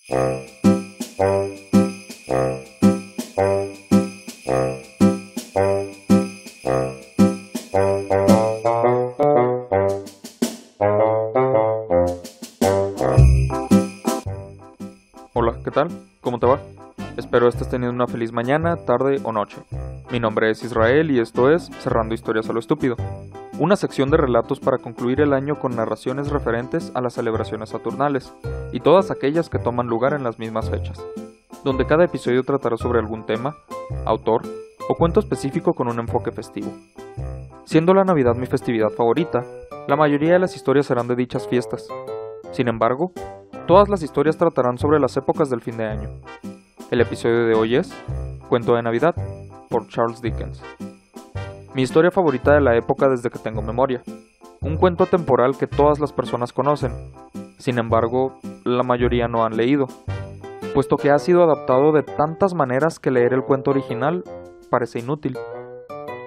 Hola, ¿qué tal? ¿Cómo te va? Espero estés teniendo una feliz mañana, tarde o noche. Mi nombre es Israel y esto es Cerrando Historias a lo Estúpido, una sección de relatos para concluir el año con narraciones referentes a las celebraciones saturnales y todas aquellas que toman lugar en las mismas fechas, donde cada episodio tratará sobre algún tema, autor o cuento específico con un enfoque festivo. Siendo la Navidad mi festividad favorita, la mayoría de las historias serán de dichas fiestas. Sin embargo, todas las historias tratarán sobre las épocas del fin de año. El episodio de hoy es Cuento de Navidad, por Charles Dickens. Mi historia favorita de la época desde que tengo memoria. Un cuento temporal que todas las personas conocen. Sin embargo, la mayoría no han leído, puesto que ha sido adaptado de tantas maneras que leer el cuento original parece inútil.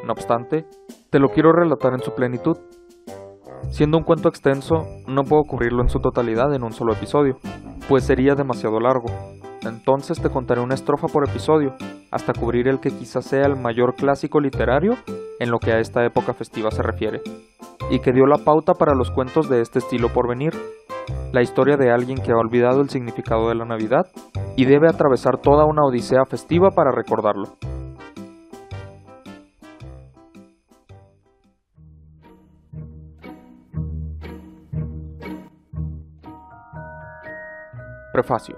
No obstante, te lo quiero relatar en su plenitud. Siendo un cuento extenso, no puedo cubrirlo en su totalidad en un solo episodio, pues sería demasiado largo. Entonces te contaré una estrofa por episodio, hasta cubrir el que quizás sea el mayor clásico literario en lo que a esta época festiva se refiere, y que dio la pauta para los cuentos de este estilo por venir, la historia de alguien que ha olvidado el significado de la Navidad y debe atravesar toda una odisea festiva para recordarlo. Prefacio.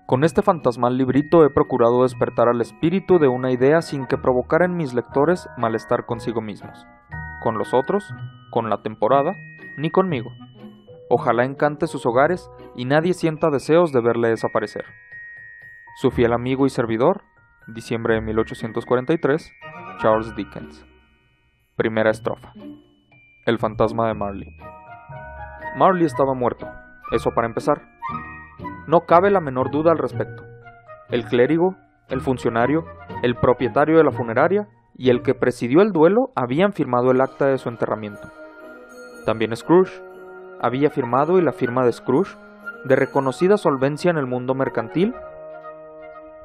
Con este fantasmal librito he procurado despertar al espíritu de una idea sin que provocara en mis lectores malestar consigo mismos, con los otros, con la temporada, ni conmigo. Ojalá encante sus hogares y nadie sienta deseos de verle desaparecer. Su fiel amigo y servidor, diciembre de 1843, Charles Dickens. Primera estrofa. El fantasma de Marley. Marley estaba muerto, eso para empezar. No cabe la menor duda al respecto. El clérigo, el funcionario, el propietario de la funeraria y el que presidió el duelo habían firmado el acta de su enterramiento. También Scrooge había firmado, y la firma de Scrooge, de reconocida solvencia en el mundo mercantil,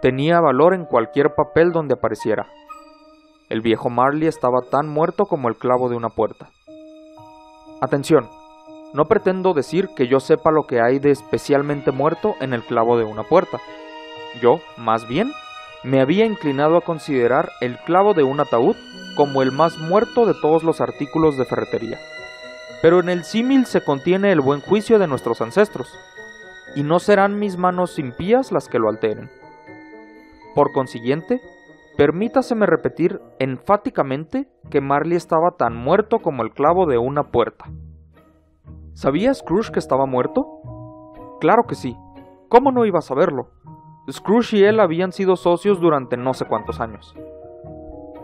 tenía valor en cualquier papel donde apareciera. El viejo Marley estaba tan muerto como el clavo de una puerta. Atención. No pretendo decir que yo sepa lo que hay de especialmente muerto en el clavo de una puerta. Yo, más bien, me había inclinado a considerar el clavo de un ataúd como el más muerto de todos los artículos de ferretería. Pero en el símil se contiene el buen juicio de nuestros ancestros, y no serán mis manos impías las que lo alteren. Por consiguiente, permítaseme repetir enfáticamente que Marley estaba tan muerto como el clavo de una puerta. ¿Sabía Scrooge que estaba muerto? Claro que sí. ¿Cómo no iba a saberlo? Scrooge y él habían sido socios durante no sé cuántos años.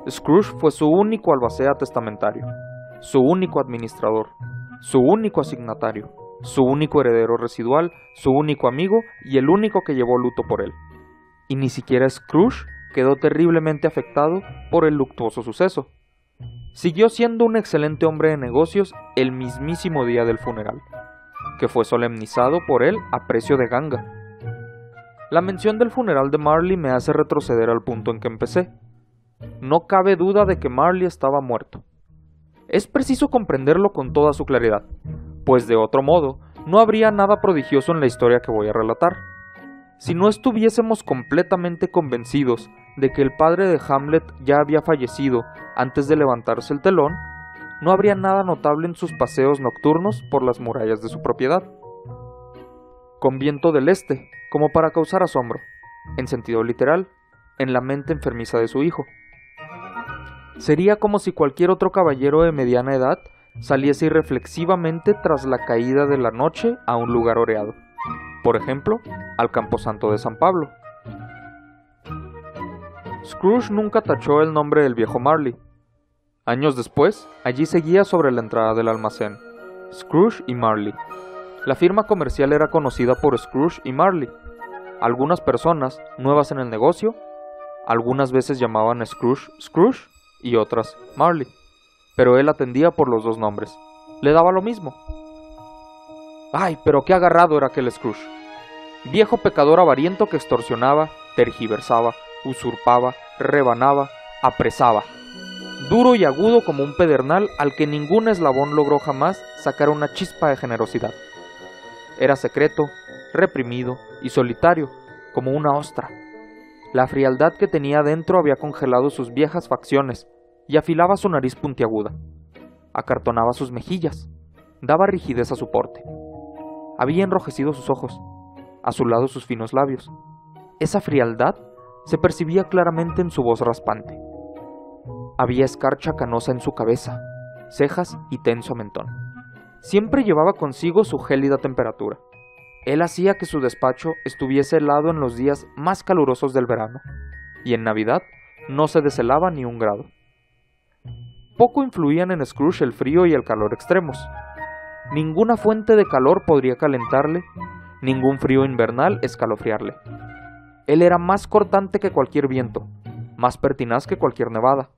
Scrooge fue su único albacea testamentario, su único administrador, su único asignatario, su único heredero residual, su único amigo y el único que llevó luto por él. Y ni siquiera Scrooge quedó terriblemente afectado por el luctuoso suceso. Siguió siendo un excelente hombre de negocios el mismísimo día del funeral, que fue solemnizado por él a precio de ganga. La mención del funeral de Marley me hace retroceder al punto en que empecé. No cabe duda de que Marley estaba muerto. Es preciso comprenderlo con toda su claridad, pues de otro modo no habría nada prodigioso en la historia que voy a relatar. Si no estuviésemos completamente convencidos de que el padre de Hamlet ya había fallecido antes de levantarse el telón, no habría nada notable en sus paseos nocturnos por las murallas de su propiedad. Con viento del este, como para causar asombro, en sentido literal, en la mente enfermiza de su hijo. Sería como si cualquier otro caballero de mediana edad saliese irreflexivamente tras la caída de la noche a un lugar oreado, por ejemplo, al camposanto de San Pablo. Scrooge nunca tachó el nombre del viejo Marley. Años después, allí seguía sobre la entrada del almacén, Scrooge y Marley. La firma comercial era conocida por Scrooge y Marley. Algunas personas, nuevas en el negocio, algunas veces llamaban Scrooge Scrooge y otras Marley, pero él atendía por los dos nombres. Le daba lo mismo. ¡Ay, pero qué agarrado era aquel Scrooge! viejo pecador avariento que extorsionaba, tergiversaba, usurpaba, rebanaba, apresaba, duro y agudo como un pedernal al que ningún eslabón logró jamás sacar una chispa de generosidad. Era secreto, reprimido y solitario, como una ostra. La frialdad que tenía dentro había congelado sus viejas facciones y afilaba su nariz puntiaguda. Acartonaba sus mejillas, daba rigidez a su porte. Había enrojecido sus ojos, azulado sus finos labios. Esa frialdad se percibía claramente en su voz raspante. Había escarcha canosa en su cabeza, cejas y tenso mentón. Siempre llevaba consigo su gélida temperatura. Él hacía que su despacho estuviese helado en los días más calurosos del verano, y en Navidad no se deshelaba ni un grado. Poco influían en Scrooge el frío y el calor extremos. Ninguna fuente de calor podría calentarle, ningún frío invernal escalofriarle. Él era más cortante que cualquier viento, más pertinaz que cualquier nevada,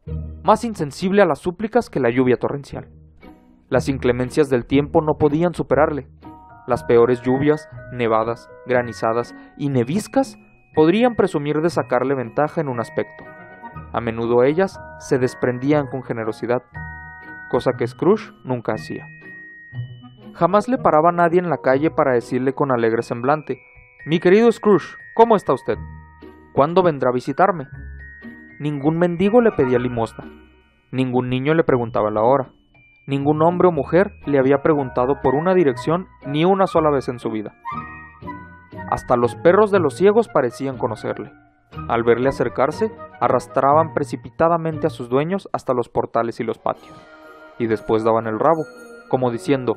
más insensible a las súplicas que la lluvia torrencial. Las inclemencias del tiempo no podían superarle. Las peores lluvias, nevadas, granizadas y neviscas podrían presumir de sacarle ventaja en un aspecto. A menudo ellas se desprendían con generosidad, cosa que Scrooge nunca hacía. Jamás le paraba a nadie en la calle para decirle con alegre semblante: «Mi querido Scrooge, ¿cómo está usted? ¿Cuándo vendrá a visitarme?». Ningún mendigo le pedía limosna, ningún niño le preguntaba la hora, ningún hombre o mujer le había preguntado por una dirección ni una sola vez en su vida. Hasta los perros de los ciegos parecían conocerle. Al verle acercarse, arrastraban precipitadamente a sus dueños hasta los portales y los patios, y después daban el rabo, como diciendo: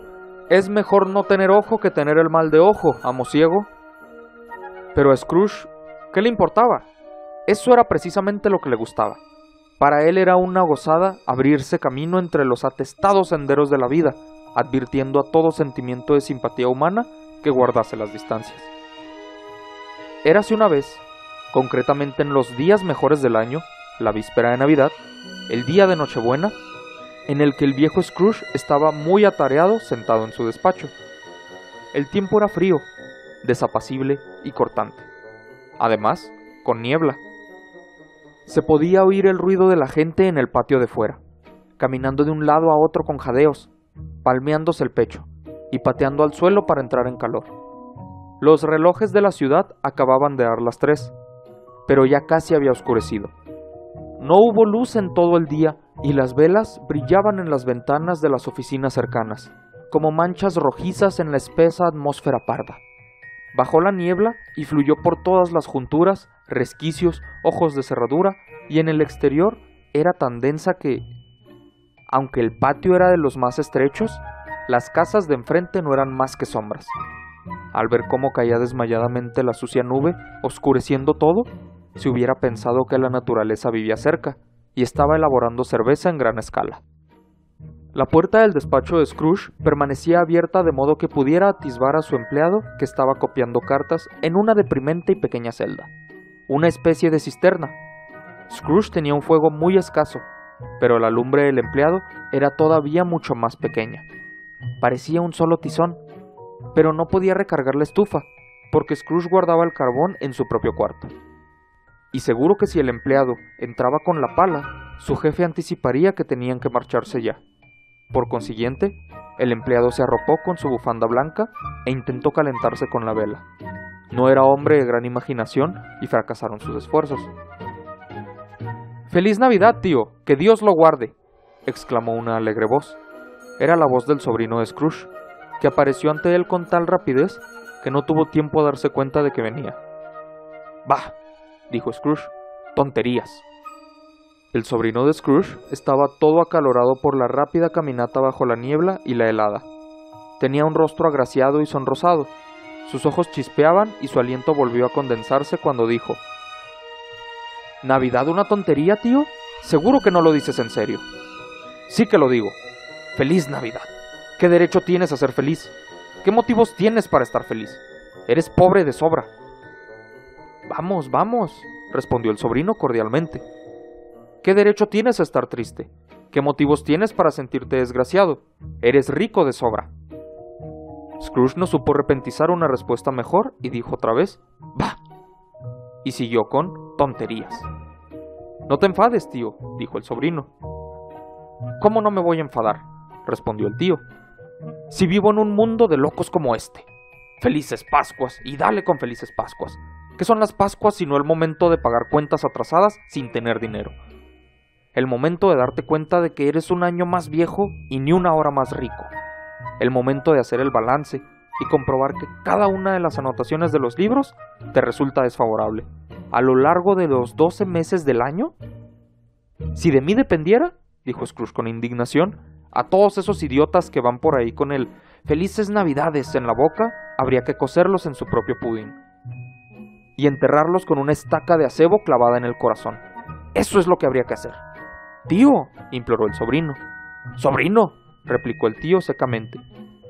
«Es mejor no tener ojo que tener el mal de ojo, amo ciego». Pero a Scrooge, ¿qué le importaba? Eso era precisamente lo que le gustaba. Para él era una gozada abrirse camino entre los atestados senderos de la vida, advirtiendo a todo sentimiento de simpatía humana que guardase las distancias. Érase una vez, concretamente en los días mejores del año, la víspera de Navidad, el día de Nochebuena, en el que el viejo Scrooge estaba muy atareado sentado en su despacho. El tiempo era frío, desapacible y cortante. Además, con niebla. Se podía oír el ruido de la gente en el patio de fuera, caminando de un lado a otro con jadeos, palmeándose el pecho y pateando al suelo para entrar en calor. Los relojes de la ciudad acababan de dar las 3, pero ya casi había oscurecido. No hubo luz en todo el día y las velas brillaban en las ventanas de las oficinas cercanas, como manchas rojizas en la espesa atmósfera parda. Bajó la niebla y fluyó por todas las junturas, resquicios, ojos de cerradura, y en el exterior era tan densa que, aunque el patio era de los más estrechos, las casas de enfrente no eran más que sombras. Al ver cómo caía desmayadamente la sucia nube, oscureciendo todo, se hubiera pensado que la naturaleza vivía cerca y estaba elaborando cerveza en gran escala. La puerta del despacho de Scrooge permanecía abierta de modo que pudiera atisbar a su empleado que estaba copiando cartas en una deprimente y pequeña celda, una especie de cisterna. Scrooge tenía un fuego muy escaso, pero la lumbre del empleado era todavía mucho más pequeña. Parecía un solo tizón, pero no podía recargar la estufa, porque Scrooge guardaba el carbón en su propio cuarto. Y seguro que si el empleado entraba con la pala, su jefe anticiparía que tenían que marcharse ya. Por consiguiente, el empleado se arropó con su bufanda blanca e intentó calentarse con la vela. No era hombre de gran imaginación y fracasaron sus esfuerzos. «¡Feliz Navidad, tío! ¡Que Dios lo guarde!», exclamó una alegre voz. Era la voz del sobrino de Scrooge, que apareció ante él con tal rapidez que no tuvo tiempo a darse cuenta de que venía. «¡Bah!», dijo Scrooge, «tonterías». El sobrino de Scrooge estaba todo acalorado por la rápida caminata bajo la niebla y la helada. Tenía un rostro agraciado y sonrosado, sus ojos chispeaban y su aliento volvió a condensarse cuando dijo: «¿Navidad una tontería, tío? Seguro que no lo dices en serio». «Sí que lo digo. ¡Feliz Navidad! ¿Qué derecho tienes a ser feliz? ¿Qué motivos tienes para estar feliz? Eres pobre de sobra». «Vamos, vamos», respondió el sobrino cordialmente. «¿Qué derecho tienes a estar triste? ¿Qué motivos tienes para sentirte desgraciado? Eres rico de sobra». Scrooge no supo repentizar una respuesta mejor y dijo otra vez, «¡Bah!», y siguió con tonterías. «No te enfades, tío», dijo el sobrino. «¿Cómo no me voy a enfadar?», respondió el tío. «Si vivo en un mundo de locos como este. Felices Pascuas, y dale con felices Pascuas. ¿Qué son las Pascuas sino el momento de pagar cuentas atrasadas sin tener dinero? El momento de darte cuenta de que eres un año más viejo y ni una hora más rico. El momento de hacer el balance y comprobar que cada una de las anotaciones de los libros te resulta desfavorable. A lo largo de los 12 meses del año. Si de mí dependiera», dijo Scrooge con indignación, «a todos esos idiotas que van por ahí con el Felices Navidades en la boca, habría que coserlos en su propio pudín y enterrarlos con una estaca de acebo clavada en el corazón. Eso es lo que habría que hacer». «Tío», imploró el sobrino. «Sobrino», replicó el tío secamente,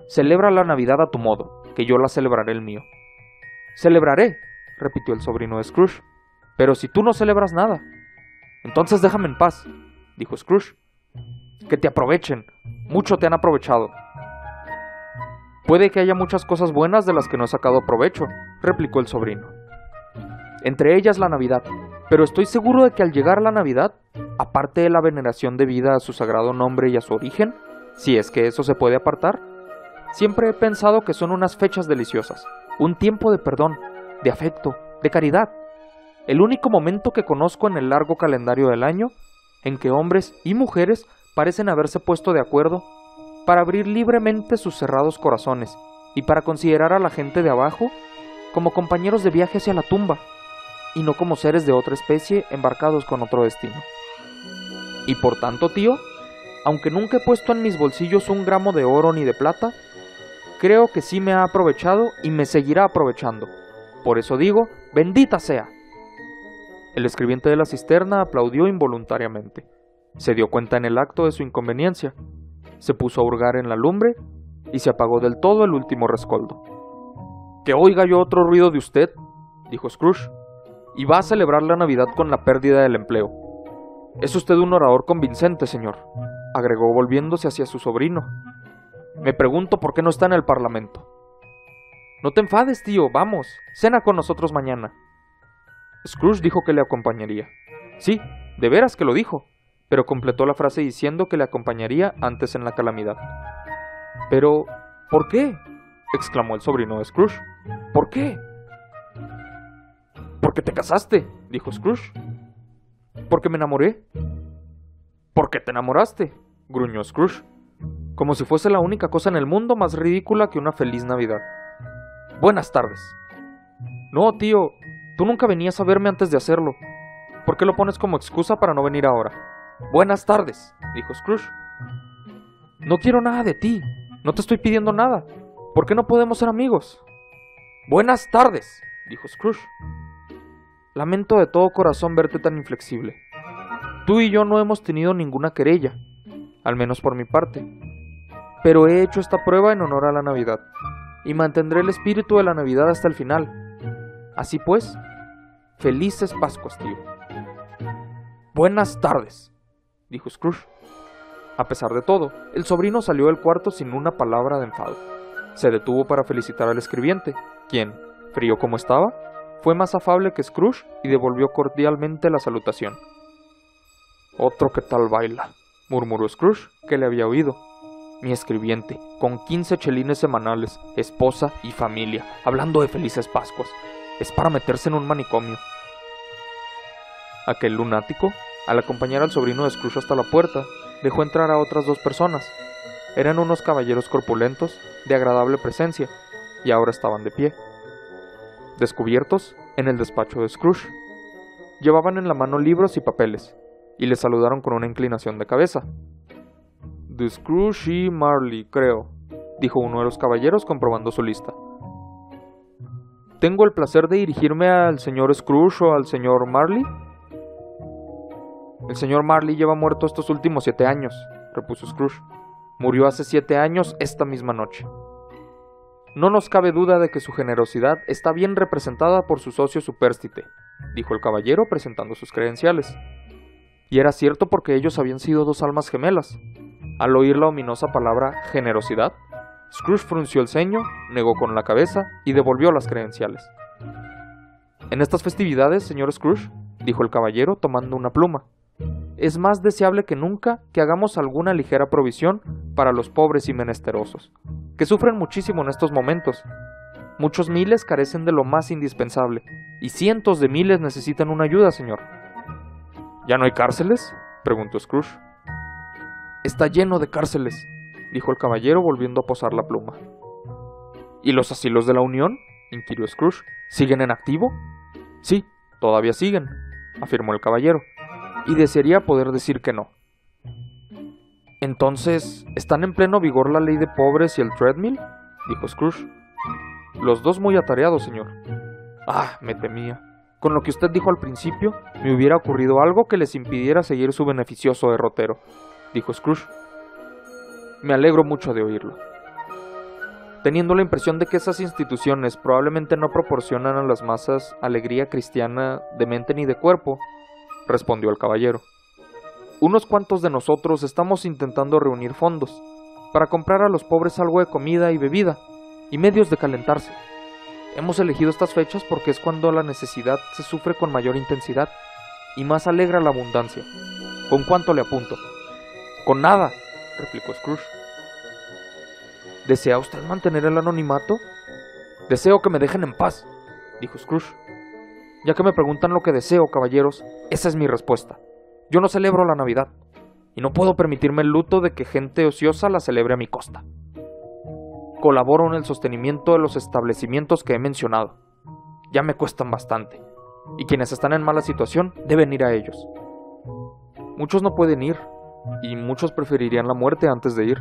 «celebra la Navidad a tu modo, que yo la celebraré el mío». «Celebraré», repitió el sobrino de Scrooge, «pero si tú no celebras nada». «Entonces déjame en paz», dijo Scrooge. «Que te aprovechen, mucho te han aprovechado». «Puede que haya muchas cosas buenas de las que no he sacado provecho», replicó el sobrino. «Entre ellas la Navidad, pero estoy seguro de que al llegar la Navidad, aparte de la veneración debida a su sagrado nombre y a su origen, si es que eso se puede apartar, siempre he pensado que son unas fechas deliciosas, un tiempo de perdón, de afecto, de caridad, el único momento que conozco en el largo calendario del año en que hombres y mujeres parecen haberse puesto de acuerdo para abrir libremente sus cerrados corazones y para considerar a la gente de abajo como compañeros de viaje hacia la tumba, y no como seres de otra especie embarcados con otro destino. Y por tanto, tío, aunque nunca he puesto en mis bolsillos un gramo de oro ni de plata, creo que sí me ha aprovechado y me seguirá aprovechando. Por eso digo, bendita sea». El escribiente de la cisterna aplaudió involuntariamente. Se dio cuenta en el acto de su inconveniencia, se puso a hurgar en la lumbre y se apagó del todo el último rescoldo. «Que oiga yo otro ruido de usted», dijo Scrooge, «y va a celebrar la Navidad con la pérdida del empleo. Es usted un orador convincente, señor», agregó volviéndose hacia su sobrino. «Me pregunto por qué no está en el Parlamento». «No te enfades, tío, vamos, cena con nosotros mañana». Scrooge dijo que le acompañaría. Sí, de veras que lo dijo, pero completó la frase diciendo que le acompañaría antes en la calamidad. «Pero, ¿por qué?», exclamó el sobrino de Scrooge. «¿Por qué?». «Porque te casaste», dijo Scrooge. «Porque me enamoré». «¿Por qué te enamoraste?», gruñó Scrooge, como si fuese la única cosa en el mundo más ridícula que una feliz Navidad. «Buenas tardes». «No, tío, tú nunca venías a verme antes de hacerlo. ¿Por qué lo pones como excusa para no venir ahora?». «Buenas tardes», dijo Scrooge. «No quiero nada de ti, no te estoy pidiendo nada. ¿Por qué no podemos ser amigos?». «Buenas tardes», dijo Scrooge. «Lamento de todo corazón verte tan inflexible. Tú y yo no hemos tenido ninguna querella, al menos por mi parte. Pero he hecho esta prueba en honor a la Navidad, y mantendré el espíritu de la Navidad hasta el final. Así pues, felices Pascuas, tío». «Buenas tardes», dijo Scrooge. A pesar de todo, el sobrino salió del cuarto sin una palabra de enfado. Se detuvo para felicitar al escribiente, quien, frío como estaba, fue más afable que Scrooge y devolvió cordialmente la salutación. «Otro que tal baila», murmuró Scrooge, que le había oído. «Mi escribiente, con 15 chelines semanales, esposa y familia, hablando de felices Pascuas. Es para meterse en un manicomio». Aquel lunático, al acompañar al sobrino de Scrooge hasta la puerta, dejó entrar a otras dos personas. Eran unos caballeros corpulentos, de agradable presencia, y ahora estaban de pie, descubiertos, en el despacho de Scrooge. Llevaban en la mano libros y papeles, y le saludaron con una inclinación de cabeza. «De Scrooge y Marley, creo», dijo uno de los caballeros comprobando su lista. «¿Tengo el placer de dirigirme al señor Scrooge o al señor Marley?». «El señor Marley lleva muerto estos últimos 7 años», repuso Scrooge. «Murió hace 7 años esta misma noche. No nos cabe duda de que su generosidad está bien representada por su socio Supérstite», dijo el caballero presentando sus credenciales. Y era cierto porque ellos habían sido 2 almas gemelas. Al oír la ominosa palabra generosidad, Scrooge frunció el ceño, negó con la cabeza y devolvió las credenciales. En estas festividades, señor Scrooge, dijo el caballero tomando una pluma, es más deseable que nunca que hagamos alguna ligera provisión para los pobres y menesterosos, que sufren muchísimo en estos momentos. Muchos miles carecen de lo más indispensable, y cientos de miles necesitan una ayuda, señor. ¿Ya no hay cárceles?, preguntó Scrooge. Está lleno de cárceles, dijo el caballero volviendo a posar la pluma. ¿Y los asilos de la Unión?, inquirió Scrooge. ¿Siguen en activo? Sí, todavía siguen, afirmó el caballero, y desearía poder decir que no. Entonces, ¿están en pleno vigor la ley de pobres y el treadmill?, dijo Scrooge. Los dos muy atareados, señor. Ah, me temía. Con lo que usted dijo al principio, me hubiera ocurrido algo que les impidiera seguir su beneficioso derrotero, dijo Scrooge. Me alegro mucho de oírlo. Teniendo la impresión de que esas instituciones probablemente no proporcionan a las masas alegría cristiana de mente ni de cuerpo, respondió el caballero. Unos cuantos de nosotros estamos intentando reunir fondos para comprar a los pobres algo de comida y bebida y medios de calentarse. Hemos elegido estas fechas porque es cuando la necesidad se sufre con mayor intensidad y más alegra la abundancia. ¿Con cuánto le apunto? Con nada, replicó Scrooge. ¿Desea usted mantener el anonimato? Deseo que me dejen en paz, dijo Scrooge. Ya que me preguntan lo que deseo, caballeros, esa es mi respuesta. Yo no celebro la Navidad, y no puedo permitirme el luto de que gente ociosa la celebre a mi costa. Colaboro en el sostenimiento de los establecimientos que he mencionado. Ya me cuestan bastante, y quienes están en mala situación deben ir a ellos. Muchos no pueden ir, y muchos preferirían la muerte antes de ir.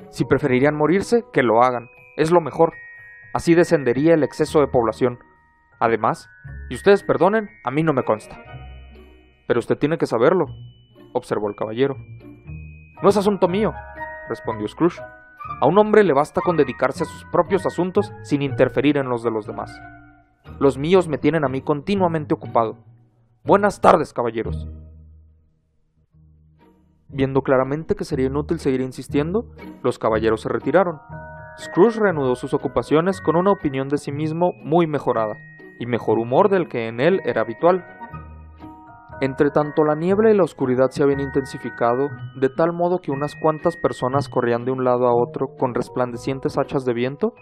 Si preferirían morirse, que lo hagan, es lo mejor. Así descendería el exceso de población. Además, y ustedes perdonen, a mí no me consta. Pero usted tiene que saberlo, observó el caballero. No es asunto mío, respondió Scrooge. A un hombre le basta con dedicarse a sus propios asuntos sin interferir en los de los demás. Los míos me tienen a mí continuamente ocupado. Buenas tardes, caballeros. Viendo claramente que sería inútil seguir insistiendo, los caballeros se retiraron. Scrooge reanudó sus ocupaciones con una opinión de sí mismo muy mejorada, y mejor humor del que en él era habitual. Entretanto, la niebla y la oscuridad se habían intensificado, de tal modo que unas cuantas personas corrían de un lado a otro con resplandecientes hachas de viento,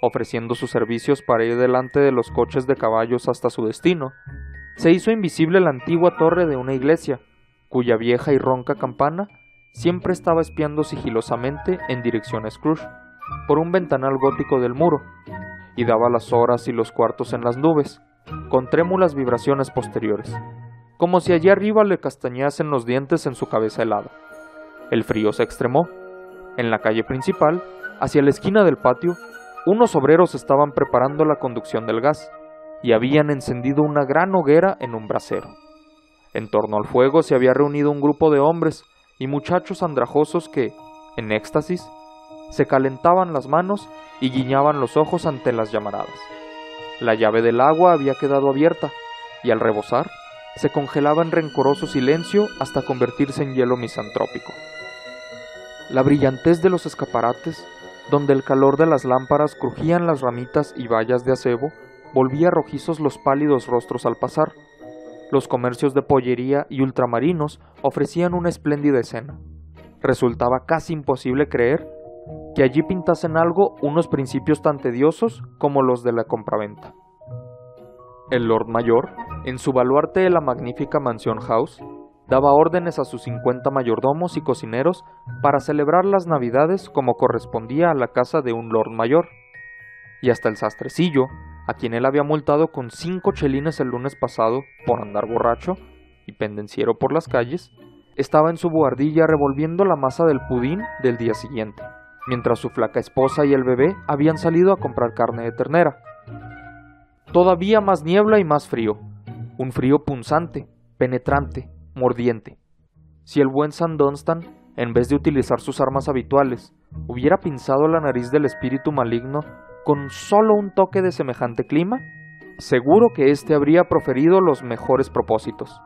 ofreciendo sus servicios para ir delante de los coches de caballos hasta su destino. Se hizo invisible la antigua torre de una iglesia, cuya vieja y ronca campana siempre estaba espiando sigilosamente en dirección a Scrooge, por un ventanal gótico del muro, y daba las horas y los cuartos en las nubes, con trémulas vibraciones posteriores, como si allí arriba le castañasen los dientes en su cabeza helada. El frío se extremó. En la calle principal, hacia la esquina del patio, unos obreros estaban preparando la conducción del gas, y habían encendido una gran hoguera en un brasero. En torno al fuego se había reunido un grupo de hombres y muchachos andrajosos que, en éxtasis, se calentaban las manos y guiñaban los ojos ante las llamaradas. La llave del agua había quedado abierta, y al rebosar, se congelaba en rencoroso silencio hasta convertirse en hielo misantrópico. La brillantez de los escaparates, donde el calor de las lámparas crujían las ramitas y bayas de acebo, volvía rojizos los pálidos rostros al pasar. Los comercios de pollería y ultramarinos ofrecían una espléndida escena. Resultaba casi imposible creer que allí pintasen algo unos principios tan tediosos como los de la compraventa. El Lord Mayor, en su baluarte de la magnífica mansión House, daba órdenes a sus 50 mayordomos y cocineros para celebrar las Navidades como correspondía a la casa de un Lord Mayor, y hasta el sastrecillo, a quien él había multado con 5 chelines el lunes pasado por andar borracho y pendenciero por las calles, estaba en su buhardilla revolviendo la masa del pudín del día siguiente, mientras su flaca esposa y el bebé habían salido a comprar carne de ternera. Todavía más niebla y más frío, un frío punzante, penetrante, mordiente. Si el buen Sam Dunstan, en vez de utilizar sus armas habituales, hubiera pinzado la nariz del espíritu maligno con solo un toque de semejante clima, seguro que éste habría proferido los mejores propósitos.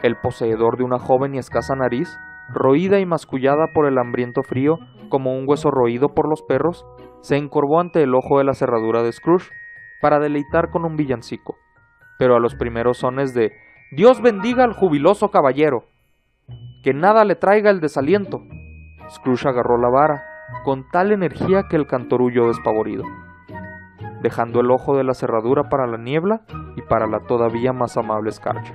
El poseedor de una joven y escasa nariz roída y mascullada por el hambriento frío como un hueso roído por los perros, se encorvó ante el ojo de la cerradura de Scrooge para deleitar con un villancico, pero a los primeros sones de «Dios bendiga al jubiloso caballero! ¡Que nada le traiga el desaliento!», Scrooge agarró la vara con tal energía que el cantor huyó despavorido, dejando el ojo de la cerradura para la niebla y para la todavía más amable escarcha.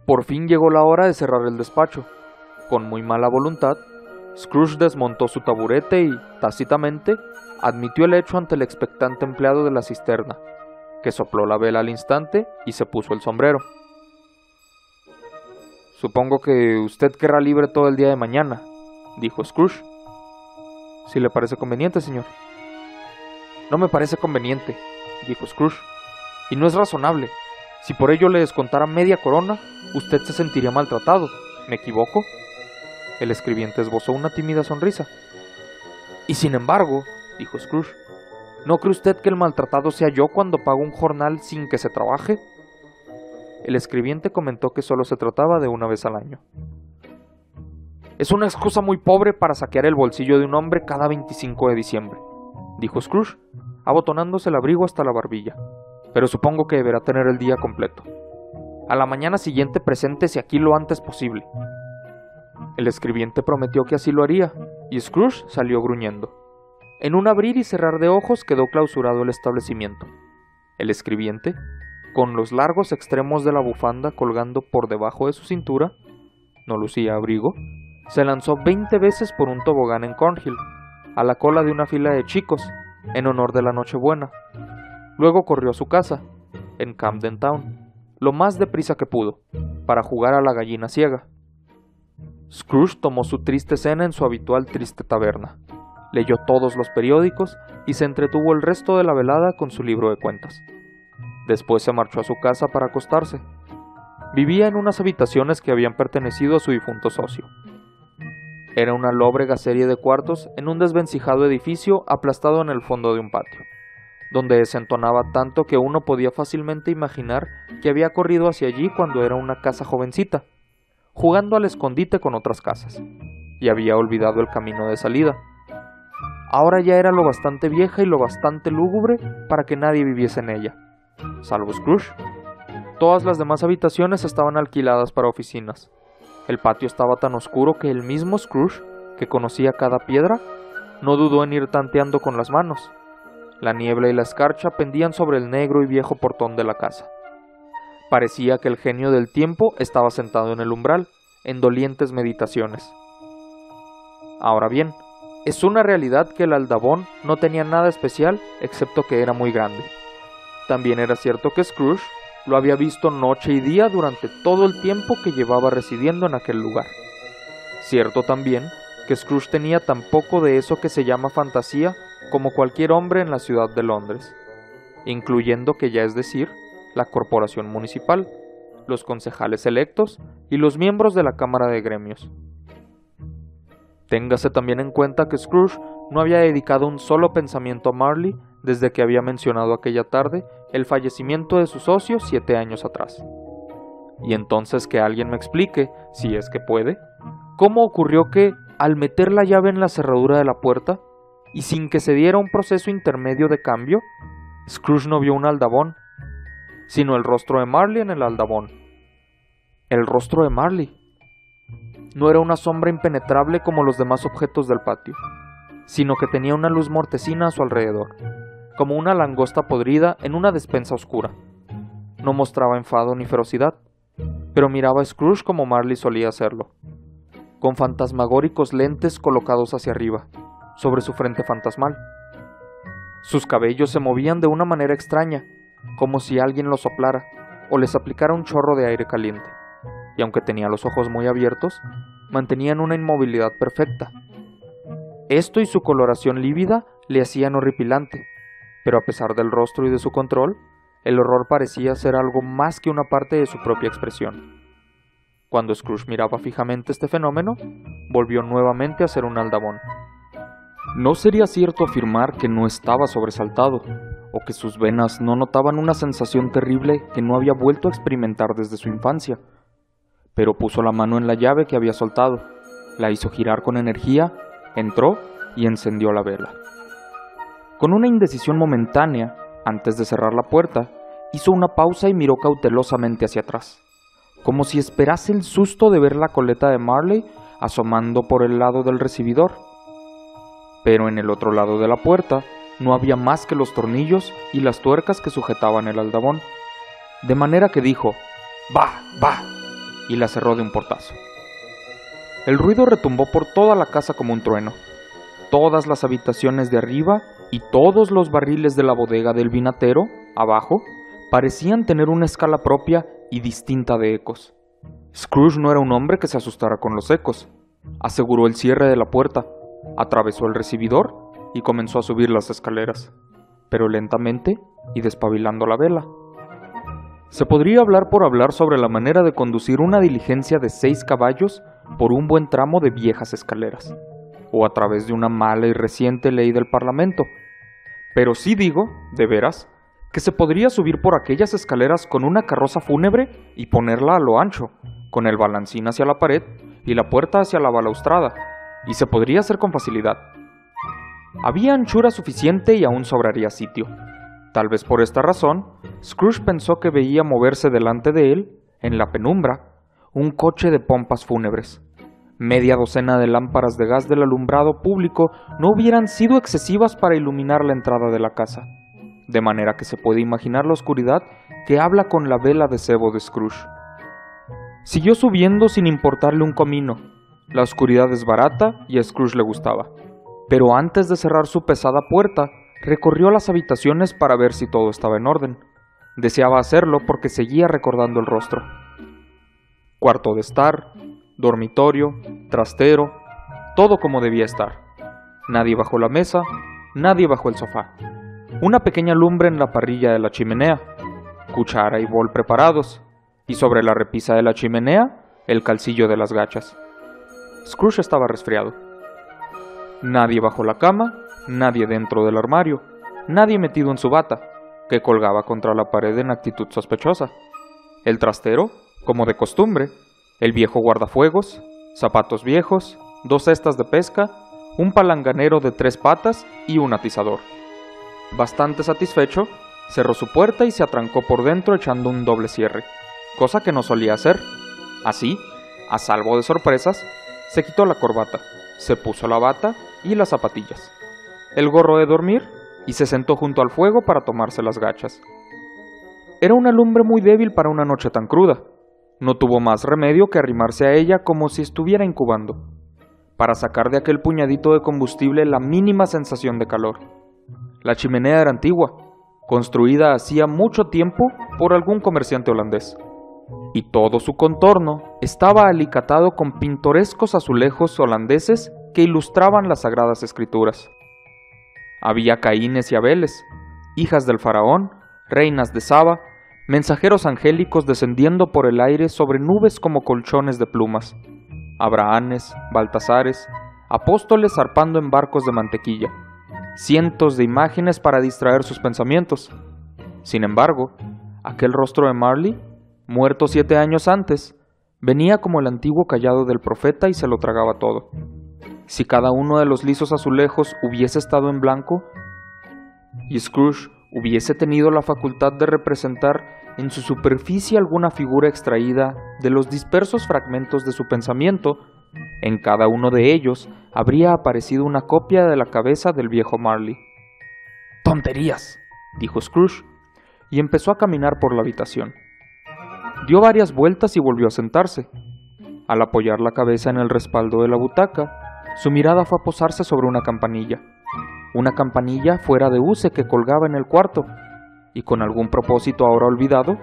Por fin llegó la hora de cerrar el despacho. Con muy mala voluntad, Scrooge desmontó su taburete y, tácitamente, admitió el hecho ante el expectante empleado de la cisterna, que sopló la vela al instante y se puso el sombrero. «Supongo que usted querrá libre todo el día de mañana», dijo Scrooge. «Si le parece conveniente, señor». «No me parece conveniente», dijo Scrooge, «y no es razonable. Si por ello le descontara media corona, usted se sentiría maltratado. ¿Me equivoco?». El escribiente esbozó una tímida sonrisa. «Y sin embargo», dijo Scrooge, «¿no cree usted que el maltratado sea yo cuando pago un jornal sin que se trabaje?». El escribiente comentó que solo se trataba de una vez al año. «Es una excusa muy pobre para saquear el bolsillo de un hombre cada 25 de diciembre», dijo Scrooge, abotonándose el abrigo hasta la barbilla, «pero supongo que deberá tener el día completo. A la mañana siguiente preséntese aquí lo antes posible». El escribiente prometió que así lo haría, y Scrooge salió gruñendo. En un abrir y cerrar de ojos quedó clausurado el establecimiento. El escribiente, con los largos extremos de la bufanda colgando por debajo de su cintura, no lucía abrigo, se lanzó 20 veces por un tobogán en Cornhill, a la cola de una fila de chicos, en honor de la Nochebuena. Luego corrió a su casa, en Camden Town, lo más deprisa que pudo, para jugar a la gallina ciega. Scrooge tomó su triste cena en su habitual triste taberna, leyó todos los periódicos y se entretuvo el resto de la velada con su libro de cuentas. Después se marchó a su casa para acostarse. Vivía en unas habitaciones que habían pertenecido a su difunto socio. Era una lóbrega serie de cuartos en un desvencijado edificio aplastado en el fondo de un patio, donde desentonaba tanto que uno podía fácilmente imaginar que había corrido hacia allí cuando era una casa jovencita, jugando al escondite con otras casas, y había olvidado el camino de salida. Ahora ya era lo bastante vieja y lo bastante lúgubre para que nadie viviese en ella, salvo Scrooge. Todas las demás habitaciones estaban alquiladas para oficinas. El patio estaba tan oscuro que el mismo Scrooge, que conocía cada piedra, no dudó en ir tanteando con las manos. La niebla y la escarcha pendían sobre el negro y viejo portón de la casa. Parecía que el genio del tiempo estaba sentado en el umbral, en dolientes meditaciones. Ahora bien, es una realidad que el aldabón no tenía nada especial excepto que era muy grande. También era cierto que Scrooge lo había visto noche y día durante todo el tiempo que llevaba residiendo en aquel lugar. Cierto también que Scrooge tenía tan poco de eso que se llama fantasía como cualquier hombre en la ciudad de Londres, incluyendo, que ya es decir, la corporación municipal, los concejales electos y los miembros de la Cámara de Gremios. Téngase también en cuenta que Scrooge no había dedicado un solo pensamiento a Marley desde que había mencionado aquella tarde el fallecimiento de su socio 7 años atrás. Y entonces que alguien me explique, si es que puede, cómo ocurrió que, al meter la llave en la cerradura de la puerta, y sin que se diera un proceso intermedio de cambio, Scrooge no vio un aldabón, sino el rostro de Marley en el aldabón. El rostro de Marley. No era una sombra impenetrable como los demás objetos del patio, sino que tenía una luz mortecina a su alrededor, como una langosta podrida en una despensa oscura. No mostraba enfado ni ferocidad, pero miraba a Scrooge como Marley solía hacerlo, con fantasmagóricos lentes colocados hacia arriba, sobre su frente fantasmal. Sus cabellos se movían de una manera extraña, como si alguien los soplara o les aplicara un chorro de aire caliente, y aunque tenía los ojos muy abiertos, mantenían una inmovilidad perfecta. Esto y su coloración lívida le hacían horripilante, pero a pesar del rostro y de su control, el horror parecía ser algo más que una parte de su propia expresión. Cuando Scrooge miraba fijamente este fenómeno, volvió nuevamente a ser un aldabón. No sería cierto afirmar que no estaba sobresaltado, o que sus venas no notaban una sensación terrible que no había vuelto a experimentar desde su infancia, pero puso la mano en la llave que había soltado, la hizo girar con energía, entró y encendió la vela. Con una indecisión momentánea, antes de cerrar la puerta, hizo una pausa y miró cautelosamente hacia atrás, como si esperase el susto de ver la coleta de Marley asomando por el lado del recibidor. Pero en el otro lado de la puerta no había más que los tornillos y las tuercas que sujetaban el aldabón, de manera que dijo «¡Va, va!» y la cerró de un portazo. El ruido retumbó por toda la casa como un trueno. Todas las habitaciones de arriba y todos los barriles de la bodega del vinatero, abajo, parecían tener una escala propia y distinta de ecos. Scrooge no era un hombre que se asustara con los ecos. Aseguró el cierre de la puerta, atravesó el recibidor y comenzó a subir las escaleras, pero lentamente y despabilando la vela. Se podría hablar por hablar sobre la manera de conducir una diligencia de 6 caballos por un buen tramo de viejas escaleras, o a través de una mala y reciente ley del Parlamento. Pero sí digo, de veras, que se podría subir por aquellas escaleras con una carroza fúnebre y ponerla a lo ancho, con el balancín hacia la pared y la puerta hacia la balaustrada, y se podría hacer con facilidad. Había anchura suficiente y aún sobraría sitio. Tal vez por esta razón, Scrooge pensó que veía moverse delante de él, en la penumbra, un coche de pompas fúnebres. Media docena de lámparas de gas del alumbrado público no hubieran sido excesivas para iluminar la entrada de la casa, de manera que se puede imaginar la oscuridad que habla con la vela de cebo de Scrooge. Siguió subiendo sin importarle un comino. La oscuridad es barata y a Scrooge le gustaba. Pero antes de cerrar su pesada puerta, recorrió las habitaciones para ver si todo estaba en orden. Deseaba hacerlo porque seguía recordando el rostro. Cuarto de estar, dormitorio, trastero, todo como debía estar. Nadie bajo la mesa, nadie bajo el sofá. Una pequeña lumbre en la parrilla de la chimenea, cuchara y bol preparados, y sobre la repisa de la chimenea, el calcillo de las gachas. Scrooge estaba resfriado. Nadie bajo la cama, nadie dentro del armario, nadie metido en su bata, que colgaba contra la pared en actitud sospechosa. El trastero, como de costumbre, el viejo guardafuegos, zapatos viejos, 2 cestas de pesca, un palanganero de 3 patas y un atizador. Bastante satisfecho, cerró su puerta y se atrancó por dentro echando un doble cierre, cosa que no solía hacer. Así, a salvo de sorpresas, se quitó la corbata, se puso la bata y las zapatillas, el gorro de dormir y se sentó junto al fuego para tomarse las gachas. Era una lumbre muy débil para una noche tan cruda. No tuvo más remedio que arrimarse a ella como si estuviera incubando, para sacar de aquel puñadito de combustible la mínima sensación de calor. La chimenea era antigua, construida hacía mucho tiempo por algún comerciante holandés, y todo su contorno estaba alicatado con pintorescos azulejos holandeses que ilustraban las sagradas escrituras. Había Caínes y Abeles, hijas del faraón, reinas de Saba, mensajeros angélicos descendiendo por el aire sobre nubes como colchones de plumas, Abrahanes, Baltasares, apóstoles zarpando en barcos de mantequilla, cientos de imágenes para distraer sus pensamientos. Sin embargo, aquel rostro de Marley, muerto 7 años antes, venía como el antiguo cayado del profeta y se lo tragaba todo. Si cada uno de los lisos azulejos hubiese estado en blanco, y Scrooge hubiese tenido la facultad de representar en su superficie alguna figura extraída de los dispersos fragmentos de su pensamiento, en cada uno de ellos habría aparecido una copia de la cabeza del viejo Marley. «¡Tonterías!», dijo Scrooge, y empezó a caminar por la habitación. Dio varias vueltas y volvió a sentarse. Al apoyar la cabeza en el respaldo de la butaca, su mirada fue a posarse sobre una campanilla fuera de use que colgaba en el cuarto, y con algún propósito ahora olvidado,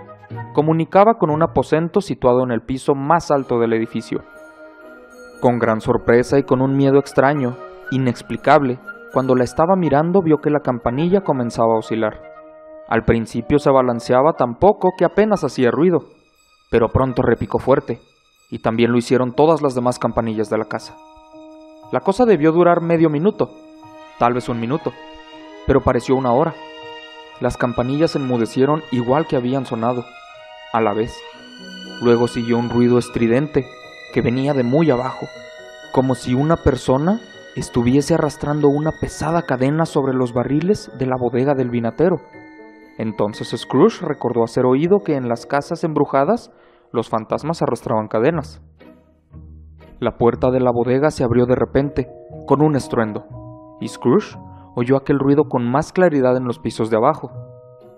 comunicaba con un aposento situado en el piso más alto del edificio. Con gran sorpresa y con un miedo extraño, inexplicable, cuando la estaba mirando vio que la campanilla comenzaba a oscilar. Al principio se balanceaba tan poco que apenas hacía ruido, pero pronto repicó fuerte, y también lo hicieron todas las demás campanillas de la casa. La cosa debió durar medio minuto, tal vez 1 minuto, pero pareció 1 hora. Las campanillas enmudecieron igual que habían sonado, a la vez. Luego siguió un ruido estridente que venía de muy abajo, como si una persona estuviese arrastrando una pesada cadena sobre los barriles de la bodega del vinatero. Entonces Scrooge recordó haber oído que en las casas embrujadas los fantasmas arrastraban cadenas. La puerta de la bodega se abrió de repente, con un estruendo, y Scrooge oyó aquel ruido con más claridad en los pisos de abajo.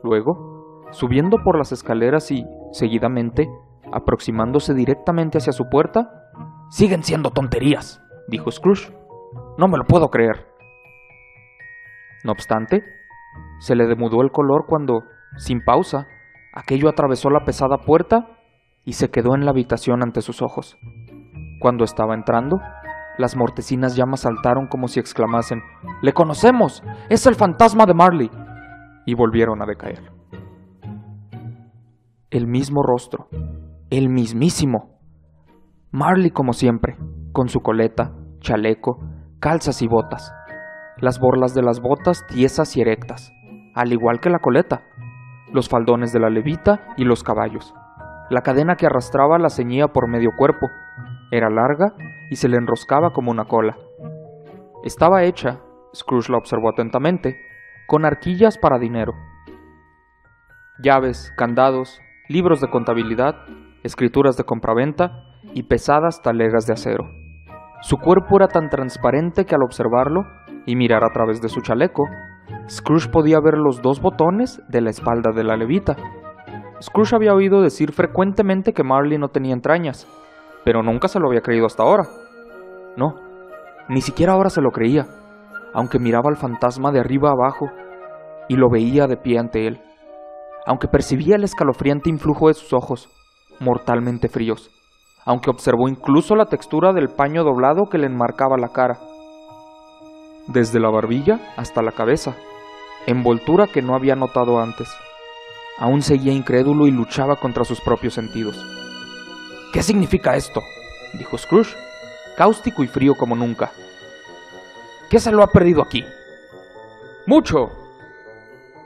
Luego, subiendo por las escaleras y, seguidamente, aproximándose directamente hacia su puerta, «¡Siguen siendo tonterías!», dijo Scrooge. «No me lo puedo creer». No obstante, se le demudó el color cuando, sin pausa, aquello atravesó la pesada puerta y se quedó en la habitación ante sus ojos. Cuando estaba entrando, las mortecinas llamas saltaron como si exclamasen: «¡Le conocemos! ¡Es el fantasma de Marley!», y volvieron a decaer. El mismo rostro, el mismísimo. Marley como siempre, con su coleta, chaleco, calzas y botas. Las borlas de las botas tiesas y erectas, al igual que la coleta, los faldones de la levita y los caballos. La cadena que arrastraba la ceñía por medio cuerpo. Era larga y se le enroscaba como una cola. Estaba hecha, Scrooge la observó atentamente, con arquillas para dinero. Llaves, candados, libros de contabilidad, escrituras de compraventa y pesadas talegas de acero. Su cuerpo era tan transparente que al observarlo y mirar a través de su chaleco, Scrooge podía ver los 2 botones de la espalda de la levita. Scrooge había oído decir frecuentemente que Marley no tenía entrañas, pero nunca se lo había creído hasta ahora. No, ni siquiera ahora se lo creía, aunque miraba al fantasma de arriba abajo y lo veía de pie ante él, aunque percibía el escalofriante influjo de sus ojos, mortalmente fríos, aunque observó incluso la textura del paño doblado que le enmarcaba la cara, desde la barbilla hasta la cabeza, envoltura que no había notado antes. Aún seguía incrédulo y luchaba contra sus propios sentidos. «¿Qué significa esto?», dijo Scrooge, cáustico y frío como nunca. «¿Qué se lo ha perdido aquí?». «¡Mucho!».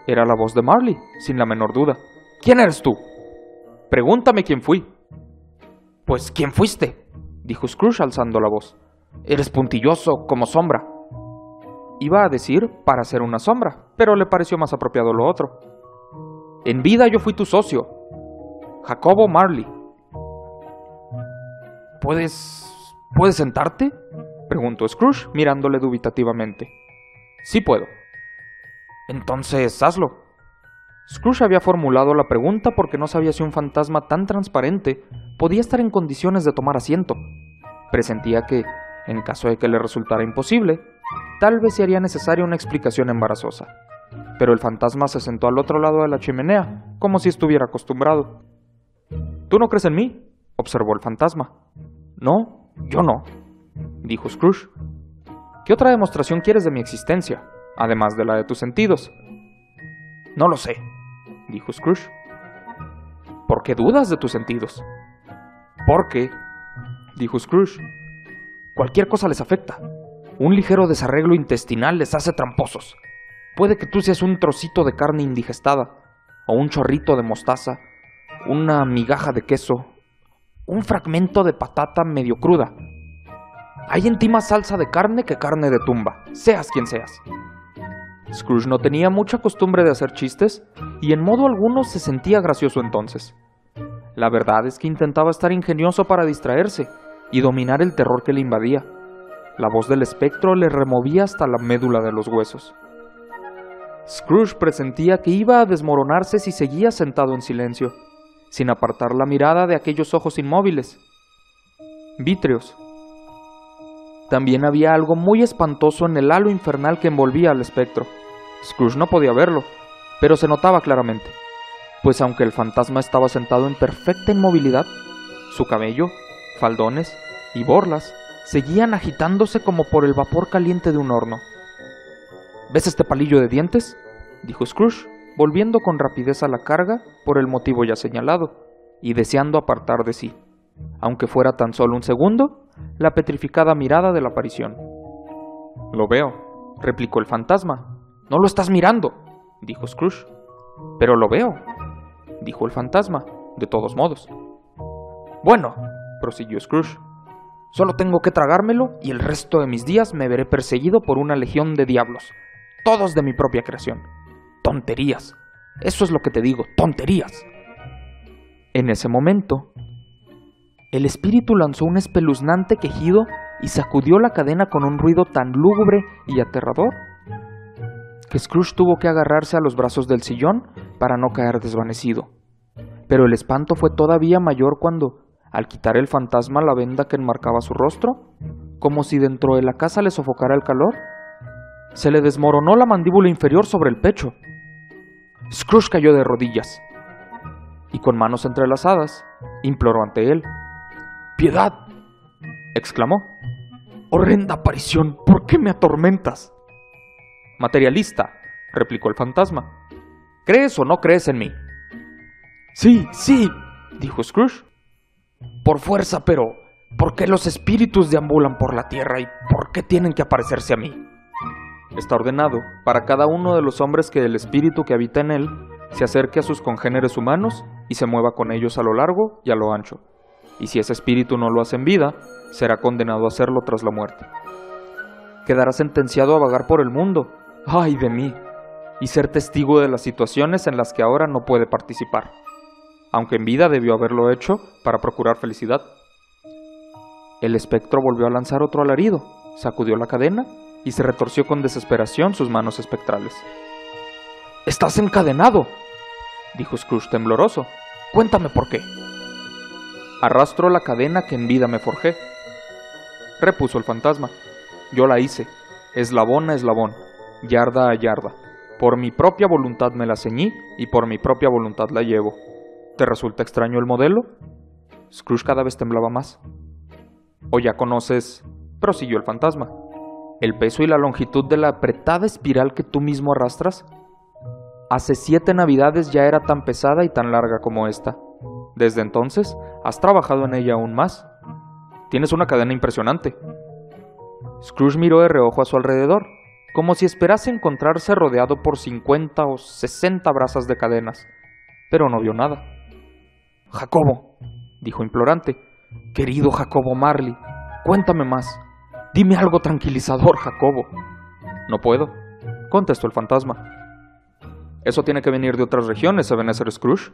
Era la voz de Marley, sin la menor duda. «¿Quién eres tú?». «Pregúntame quién fui». «Pues, ¿quién fuiste?», dijo Scrooge alzando la voz. «Eres puntilloso como sombra». Iba a decir para ser una sombra, pero le pareció más apropiado lo otro. «En vida yo fui tu socio, Jacobo Marley». ¿Puedes sentarte?», preguntó Scrooge, mirándole dubitativamente. «Sí puedo». «Entonces, hazlo». Scrooge había formulado la pregunta porque no sabía si un fantasma tan transparente podía estar en condiciones de tomar asiento. Presentía que, en caso de que le resultara imposible, tal vez sería necesaria una explicación embarazosa. Pero el fantasma se sentó al otro lado de la chimenea, como si estuviera acostumbrado. «¿Tú no crees en mí?», observó el fantasma. «No, yo no», dijo Scrooge. «¿Qué otra demostración quieres de mi existencia, además de la de tus sentidos?». «No lo sé», dijo Scrooge. «¿Por qué dudas de tus sentidos?». «Porque», dijo Scrooge, «cualquier cosa les afecta. Un ligero desarreglo intestinal les hace tramposos. Puede que tú seas un trocito de carne indigestada, o un chorrito de mostaza, una migaja de queso, un fragmento de patata medio cruda. Hay en ti más salsa de carne que carne de tumba, seas quien seas». Scrooge no tenía mucha costumbre de hacer chistes, y en modo alguno se sentía gracioso entonces. La verdad es que intentaba estar ingenioso para distraerse y dominar el terror que le invadía. La voz del espectro le removía hasta la médula de los huesos. Scrooge presentía que iba a desmoronarse si seguía sentado en silencio, sin apartar la mirada de aquellos ojos inmóviles, vítreos. También había algo muy espantoso en el halo infernal que envolvía al espectro. Scrooge no podía verlo, pero se notaba claramente, pues aunque el fantasma estaba sentado en perfecta inmovilidad, su cabello, faldones y borlas seguían agitándose como por el vapor caliente de un horno. «¿Ves este palillo de dientes?», dijo Scrooge, volviendo con rapidez a la carga por el motivo ya señalado, y deseando apartar de sí, aunque fuera tan solo un segundo, la petrificada mirada de la aparición. «Lo veo», replicó el fantasma. «No lo estás mirando», dijo Scrooge. «Pero lo veo», dijo el fantasma, de todos modos. Bueno, prosiguió Scrooge, solo tengo que tragármelo y el resto de mis días me veré perseguido por una legión de diablos, todos de mi propia creación. Tonterías. Eso es lo que te digo, tonterías. En ese momento, el espíritu lanzó un espeluznante quejido y sacudió la cadena con un ruido tan lúgubre y aterrador que Scrooge tuvo que agarrarse a los brazos del sillón para no caer desvanecido. Pero el espanto fue todavía mayor cuando, al quitar el fantasma la venda que enmarcaba su rostro, como si dentro de la casa le sofocara el calor, se le desmoronó la mandíbula inferior sobre el pecho. Scrooge cayó de rodillas y con manos entrelazadas imploró ante él. ¡Piedad!, exclamó. ¡Horrenda aparición! ¿Por qué me atormentas? Materialista, replicó el fantasma. ¿Crees o no crees en mí? Sí, sí, dijo Scrooge. Por fuerza, pero ¿por qué los espíritus deambulan por la tierra y por qué tienen que aparecerse a mí? Está ordenado para cada uno de los hombres que el espíritu que habita en él se acerque a sus congéneres humanos y se mueva con ellos a lo largo y a lo ancho. Y si ese espíritu no lo hace en vida, será condenado a hacerlo tras la muerte. Quedará sentenciado a vagar por el mundo, ¡ay de mí!, y ser testigo de las situaciones en las que ahora no puede participar, aunque en vida debió haberlo hecho para procurar felicidad. El espectro volvió a lanzar otro alarido, sacudió la cadena y se retorció con desesperación sus manos espectrales. «¡Estás encadenado!», dijo Scrooge tembloroso. «Cuéntame por qué». «Arrastro la cadena que en vida me forjé», repuso el fantasma. «Yo la hice, eslabón a eslabón, yarda a yarda. Por mi propia voluntad me la ceñí y por mi propia voluntad la llevo. ¿Te resulta extraño el modelo?» Scrooge cada vez temblaba más. «¿O ya conoces?», prosiguió el fantasma, «el peso y la longitud de la apretada espiral que tú mismo arrastras? Hace 7 navidades ya era tan pesada y tan larga como esta. Desde entonces has trabajado en ella aún más. Tienes una cadena impresionante». Scrooge miró de reojo a su alrededor, como si esperase encontrarse rodeado por 50 o 60 brazas de cadenas, pero no vio nada. «Jacobo», dijo implorante, «querido Jacobo Marley, cuéntame más. Dime algo tranquilizador, Jacobo». «No puedo», contestó el fantasma. «Eso tiene que venir de otras regiones, Ebenezer Scrooge,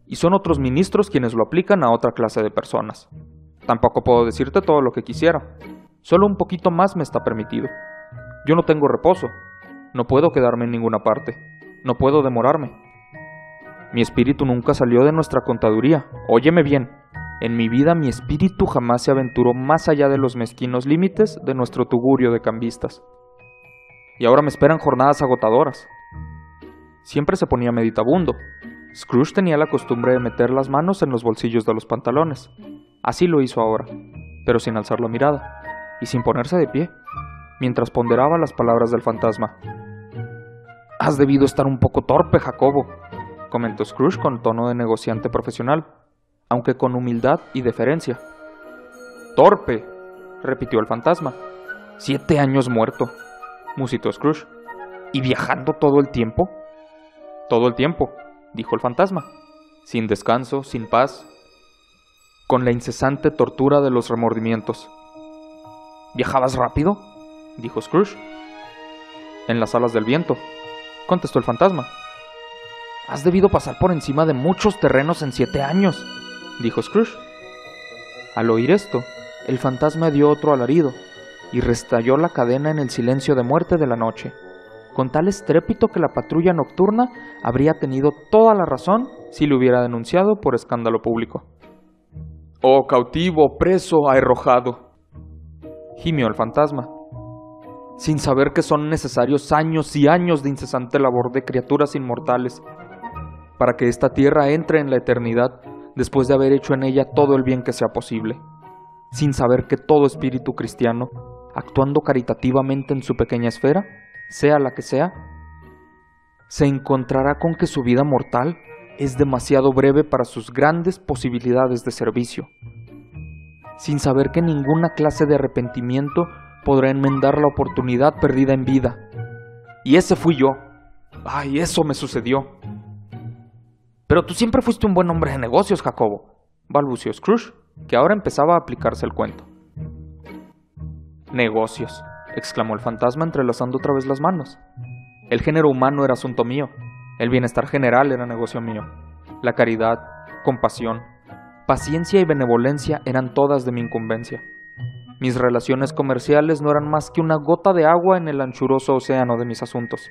y son otros ministros quienes lo aplican a otra clase de personas. Tampoco puedo decirte todo lo que quisiera. Solo un poquito más me está permitido. Yo no tengo reposo. No puedo quedarme en ninguna parte. No puedo demorarme. Mi espíritu nunca salió de nuestra contaduría. Óyeme bien. En mi vida mi espíritu jamás se aventuró más allá de los mezquinos límites de nuestro tugurio de cambistas. Y ahora me esperan jornadas agotadoras». Siempre se ponía meditabundo. Scrooge tenía la costumbre de meter las manos en los bolsillos de los pantalones. Así lo hizo ahora, pero sin alzar la mirada, y sin ponerse de pie, mientras ponderaba las palabras del fantasma. «Has debido estar un poco torpe, Jacobo», comentó Scrooge con tono de negociante profesional, aunque con humildad y deferencia. «¿Torpe?», repitió el fantasma. «7 años muerto», musitó Scrooge. «¿Y viajando todo el tiempo?». «Todo el tiempo», dijo el fantasma, «sin descanso, sin paz, con la incesante tortura de los remordimientos». «¿Viajabas rápido?», dijo Scrooge. «En las alas del viento», contestó el fantasma. «Has debido pasar por encima de muchos terrenos en 7 años», dijo Scrooge. Al oír esto, el fantasma dio otro alarido y restalló la cadena en el silencio de muerte de la noche, con tal estrépito que la patrulla nocturna habría tenido toda la razón si le hubiera denunciado por escándalo público. «Oh cautivo, preso, arrojado», gimió el fantasma, sin saber que son necesarios años y años de incesante labor de criaturas inmortales para que esta tierra entre en la eternidad después de haber hecho en ella todo el bien que sea posible, sin saber que todo espíritu cristiano, actuando caritativamente en su pequeña esfera, sea la que sea, se encontrará con que su vida mortal es demasiado breve para sus grandes posibilidades de servicio, sin saber que ninguna clase de arrepentimiento podrá enmendar la oportunidad perdida en vida. Y ese fui yo. ¡Ay, eso me sucedió! Pero tú siempre fuiste un buen hombre de negocios, Jacobo. balbuceó Scrooge, que ahora empezaba a aplicarse el cuento. Negocios, exclamó el fantasma entrelazando otra vez las manos. El género humano era asunto mío, el bienestar general era negocio mío. La caridad, compasión, paciencia y benevolencia eran todas de mi incumbencia. Mis relaciones comerciales no eran más que una gota de agua en el anchuroso océano de mis asuntos.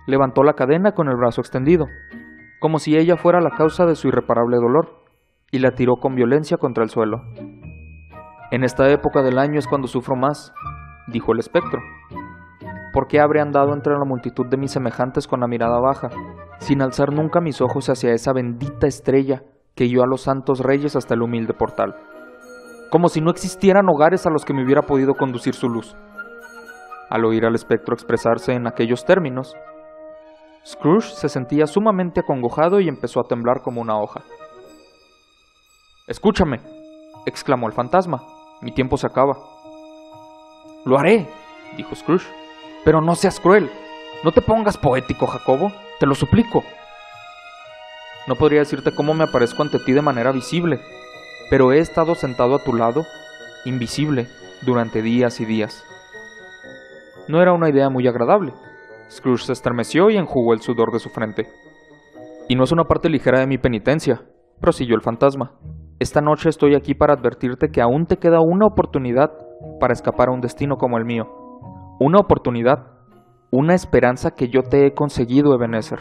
Levantó la cadena con el brazo extendido, como si ella fuera la causa de su irreparable dolor, y la tiró con violencia contra el suelo. En esta época del año es cuando sufro más, dijo el espectro. ¿Por qué habré andado entre la multitud de mis semejantes con la mirada baja, sin alzar nunca mis ojos hacia esa bendita estrella que guió a los santos reyes hasta el humilde portal? Como si no existieran hogares a los que me hubiera podido conducir su luz. Al oír al espectro expresarse en aquellos términos, Scrooge se sentía sumamente acongojado y empezó a temblar como una hoja. «Escúchame», exclamó el fantasma, «mi tiempo se acaba». «Lo haré», dijo Scrooge, «pero no seas cruel. No te pongas poético, Jacobo, te lo suplico». No podría decirte cómo me aparezco ante ti de manera visible, pero he estado sentado a tu lado, invisible, durante días y días. No era una idea muy agradable. Scrooge se estremeció y enjugó el sudor de su frente. «Y no es una parte ligera de mi penitencia», prosiguió el fantasma. «Esta noche estoy aquí para advertirte que aún te queda una oportunidad para escapar a un destino como el mío. Una oportunidad, una esperanza que yo te he conseguido, Ebenezer».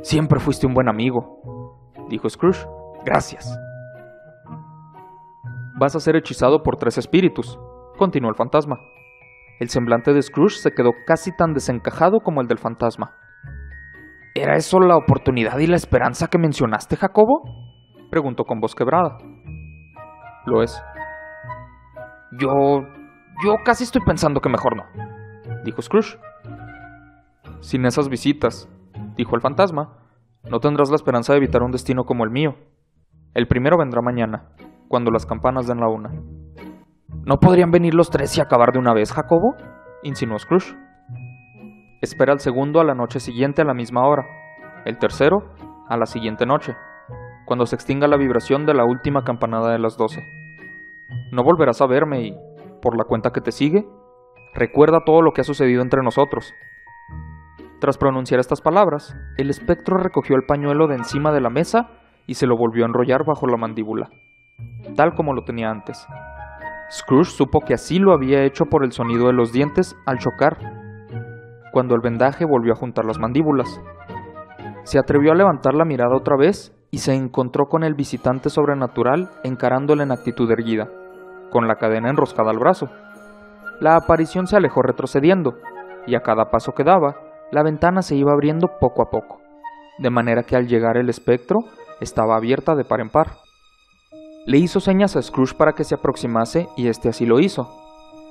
«Siempre fuiste un buen amigo», dijo Scrooge. «Gracias». «Vas a ser hechizado por 3 espíritus», continuó el fantasma. El semblante de Scrooge se quedó casi tan desencajado como el del fantasma. «¿Era eso la oportunidad y la esperanza que mencionaste, Jacobo?», preguntó con voz quebrada. «Lo es». Yo casi estoy pensando que mejor no», dijo Scrooge. «Sin esas visitas», dijo el fantasma, «no tendrás la esperanza de evitar un destino como el mío. El primero vendrá mañana, cuando las campanas den la 1. «¿No podrían venir los 3 y acabar de una vez, Jacobo?», insinuó Scrooge. «Espera el segundo a la noche siguiente a la misma hora, el tercero a la siguiente noche, cuando se extinga la vibración de la última campanada de las 12. No volverás a verme y, por la cuenta que te sigue, recuerda todo lo que ha sucedido entre nosotros». Tras pronunciar estas palabras, el espectro recogió el pañuelo de encima de la mesa y se lo volvió a enrollar bajo la mandíbula, tal como lo tenía antes. Scrooge supo que así lo había hecho por el sonido de los dientes al chocar, cuando el vendaje volvió a juntar las mandíbulas. Se atrevió a levantar la mirada otra vez y se encontró con el visitante sobrenatural encarándole en actitud erguida, con la cadena enroscada al brazo. La aparición se alejó retrocediendo, y a cada paso que daba, la ventana se iba abriendo poco a poco, de manera que al llegar el espectro estaba abierta de par en par. Le hizo señas a Scrooge para que se aproximase y éste así lo hizo.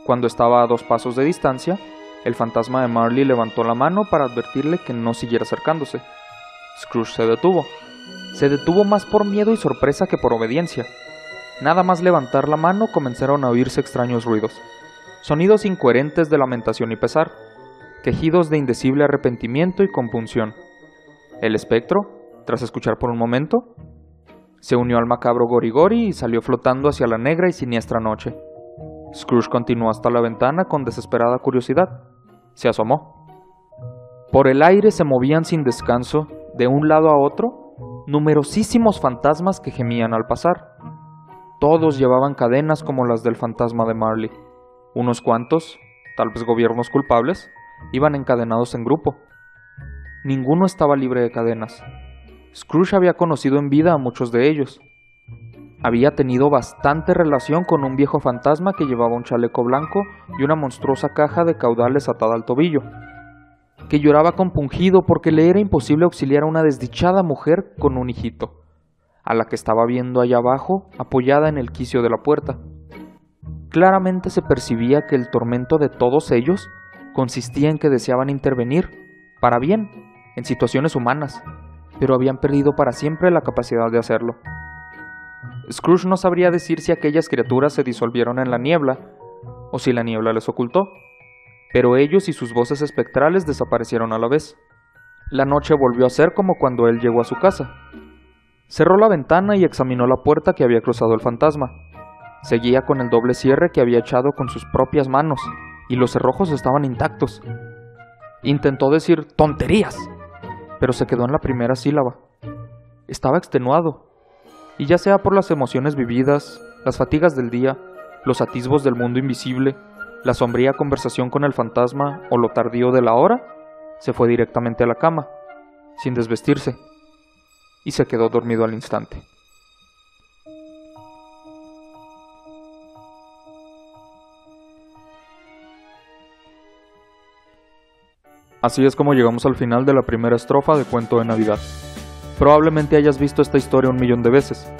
Cuando estaba a 2 pasos de distancia, el fantasma de Marley levantó la mano para advertirle que no siguiera acercándose. Scrooge se detuvo. Se detuvo más por miedo y sorpresa que por obediencia. Nada más levantar la mano comenzaron a oírse extraños ruidos, sonidos incoherentes de lamentación y pesar, quejidos de indecible arrepentimiento y compunción. El espectro, tras escuchar por un momento, se unió al macabro Gorigori y salió flotando hacia la negra y siniestra noche. Scrooge continuó hasta la ventana con desesperada curiosidad. Se asomó. Por el aire se movían sin descanso, de un lado a otro, numerosísimos fantasmas que gemían al pasar. Todos llevaban cadenas como las del fantasma de Marley. Unos cuantos, tal vez gobiernos culpables, iban encadenados en grupo. Ninguno estaba libre de cadenas. Scrooge había conocido en vida a muchos de ellos. Había tenido bastante relación con un viejo fantasma que llevaba un chaleco blanco y una monstruosa caja de caudales atada al tobillo, que lloraba compungido porque le era imposible auxiliar a una desdichada mujer con un hijito, a la que estaba viendo allá abajo, apoyada en el quicio de la puerta. Claramente se percibía que el tormento de todos ellos consistía en que deseaban intervenir, para bien, en situaciones humanas, pero habían perdido para siempre la capacidad de hacerlo. Scrooge no sabría decir si aquellas criaturas se disolvieron en la niebla, o si la niebla les ocultó, pero ellos y sus voces espectrales desaparecieron a la vez. La noche volvió a ser como cuando él llegó a su casa. Cerró la ventana y examinó la puerta que había cruzado el fantasma. Seguía con el doble cierre que había echado con sus propias manos, y los cerrojos estaban intactos. Intentó decir tonterías, pero se quedó en la primera sílaba. Estaba extenuado, y ya sea por las emociones vividas, las fatigas del día, los atisbos del mundo invisible, la sombría conversación con el fantasma o lo tardío de la hora, se fue directamente a la cama, sin desvestirse, y se quedó dormido al instante. Así es como llegamos al final de la primera estrofa de Cuento de Navidad. Probablemente hayas visto esta historia 1.000.000 de veces,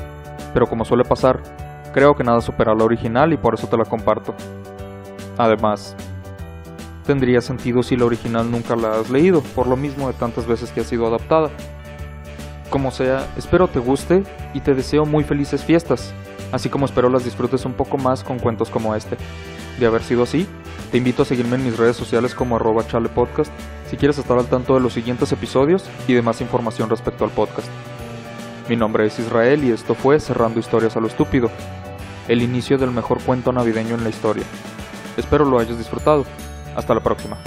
pero como suele pasar, creo que nada supera la original y por eso te la comparto. Además, tendría sentido si la original nunca la has leído, por lo mismo de tantas veces que ha sido adaptada. Como sea, espero te guste y te deseo muy felices fiestas, así como espero las disfrutes un poco más con cuentos como este. De haber sido así, te invito a seguirme en mis redes sociales como @chalepodcast si quieres estar al tanto de los siguientes episodios y de más información respecto al podcast. Mi nombre es Israel y esto fue Cerrando Historias a lo Estúpido, el inicio del mejor cuento navideño en la historia. Espero lo hayas disfrutado. Hasta la próxima.